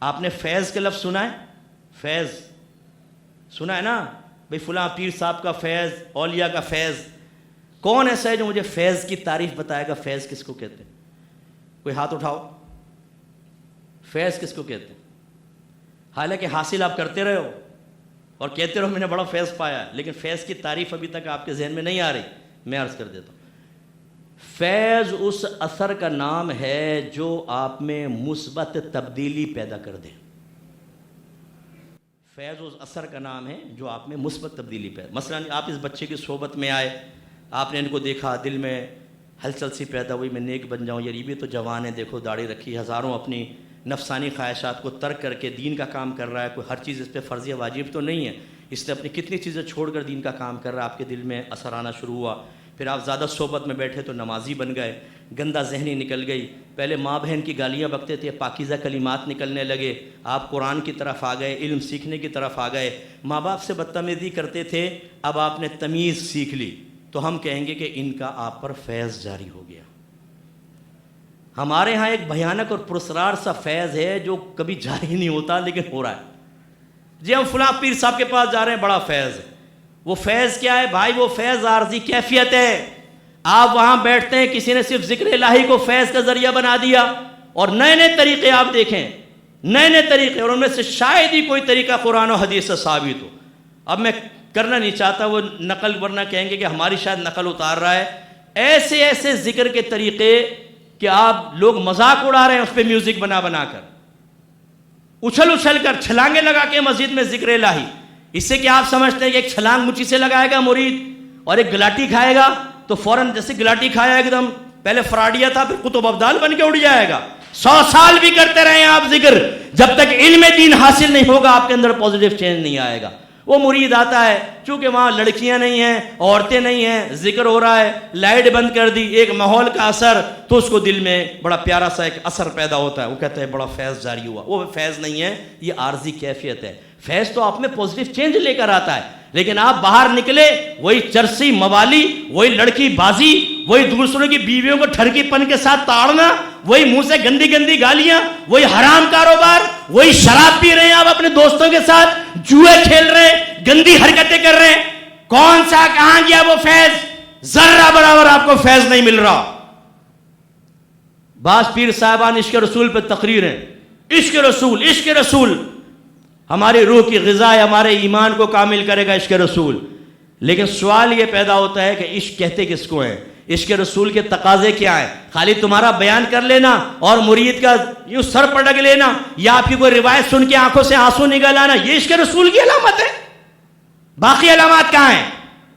آپ نے فیض کا لفظ سنا ہے؟ فیض سنا ہے نا بھئی فلاں پیر صاحب کا فیض، اولیاء کا فیض. کون ایسا ہے جو مجھے فیض کی تعریف بتائے گا؟ فیض کس کو کہتے ہیں؟ کوئی ہاتھ اٹھاؤ. فیض کس کو کہتے ہیں؟ حالانکہ حاصل آپ کرتے رہے ہو اور کہتے رہو میں نے بڑا فیض پایا، لیکن فیض کی تعریف ابھی تک آپ کے ذہن میں نہیں آ رہی. میں عرض کر دیتا ہوں. فیض اس اثر کا نام ہے جو آپ میں مثبت تبدیلی پیدا کر دے. فیض اس اثر کا نام ہے جو آپ میں مثبت تبدیلی پیدا. مثلا آپ اس بچے کی صحبت میں آئے، آپ نے ان کو دیکھا، دل میں ہلچل سی پیدا ہوئی، میں نیک بن جاؤں، یہ بھی تو جوان ہے، دیکھو داڑھی رکھی، ہزاروں اپنی نفسانی خواہشات کو ترک کر کے دین کا کام کر رہا ہے. کوئی ہر چیز اس پہ فرض واجب تو نہیں ہے، اس نے اپنی کتنی چیزیں چھوڑ کر دین کا کام کر رہا ہے. آپ کے دل میں اثر آنا شروع ہوا. پھر آپ زیادہ صحبت میں بیٹھے تو نمازی بن گئے، گندہ ذہنی نکل گئی. پہلے ماں بہن کی گالیاں بکتے تھے، پاکیزہ کلمات نکلنے لگے. آپ قرآن کی طرف آ گئے، علم سیکھنے کی طرف آ گئے. ماں باپ سے بدتمیزی کرتے تھے، اب آپ نے تمیز سیکھ لی. تو ہم کہیں گے کہ ان کا آپ پر فیض جاری ہو گیا. ہمارے ہاں ایک بھیانک اور پرسرار سا فیض ہے جو کبھی جاری نہیں ہوتا لیکن ہو رہا ہے. جی ہم فلاں پیر صاحب کے پاس جا رہے ہیں، بڑا فیض ہے. وہ فیض کیا ہے بھائی؟ وہ فیض عارضی کیفیت ہے. آپ وہاں بیٹھتے ہیں، کسی نے صرف ذکر الہی کو فیض کا ذریعہ بنا دیا، اور نئے نئے طریقے آپ دیکھیں، نئے نئے طریقے، اور ان میں سے شاید ہی کوئی طریقہ قرآن و حدیث سے ثابت ہو. اب میں کرنا نہیں چاہتا وہ نقل، ورنہ کہیں گے کہ ہماری شاید نقل اتار رہا ہے. ایسے ایسے ذکر کے طریقے کہ آپ لوگ مذاق اڑا رہے ہیں اس پہ میوزک بنا بنا کر، اچھل اچھل کر چھلانگیں لگا کے مسجد میں ذکر الہی. اس سے کیا آپ سمجھتے ہیں کہ ایک چھلانگ مچھی سے لگائے گا مرید اور ایک گلاٹی کھائے گا تو فوراً جیسے گلاٹی کھایا ایک دم پہلے فراڈیا تھا پھر قطب ابدال بن کے اڑ جائے گا؟ 100 سال بھی کرتے رہے ہیں آپ ذکر، جب تک علم دین حاصل نہیں ہوگا آپ کے اندر پازیٹیو چینج نہیں آئے گا. وہ مرید آتا ہے، چونکہ وہاں لڑکیاں نہیں ہیں، عورتیں نہیں ہیں، ذکر ہو رہا ہے، لائٹ بند کر دی، ایک ماحول کا اثر، تو اس کو دل میں بڑا پیارا سا ایک اثر پیدا ہوتا ہے. وہ کہتا ہے بڑا فیض جاری ہوا. وہ فیض نہیں ہے، یہ عارضی کیفیت ہے. فیض تو آپ میں پازیٹیو چینج لے کر آتا ہے، لیکن آپ باہر نکلے وہی چرسی موالی، وہی لڑکی بازی، وہی دوسروں کی بیویوں کو ٹھرکی پن کے ساتھ تاڑنا، وہی منہ سے گندی گندی گالیاں، وہی حرام کاروبار، وہی شراب پی رہے ہیں آپ اپنے دوستوں کے ساتھ، جوئے کھیل رہے ہیں، گندی حرکتیں کر رہے ہیں. کون سا کہاں گیا وہ فیض؟ ذرہ برابر آپ کو فیض نہیں مل رہا. بعض پیر صاحبان عشق رسول پہ تقریر ہیں، عشق رسول، عشق رسول. ہماری روح کی غذا ہے، ہمارے ایمان کو کامل کرے گا عشق رسول. لیکن سوال یہ پیدا ہوتا ہے کہ عشق کہتے کس کو ہیں؟ عشق رسول کے تقاضے کیا ہیں؟ خالی تمہارا بیان کر لینا اور مرید کا یوں سر پٹک لینا، یا آپ کی کوئی روایت سن کے آنکھوں سے آنسو نکل آنا، یہ عشق رسول کی علامت ہے؟ باقی علامات کہاں ہیں؟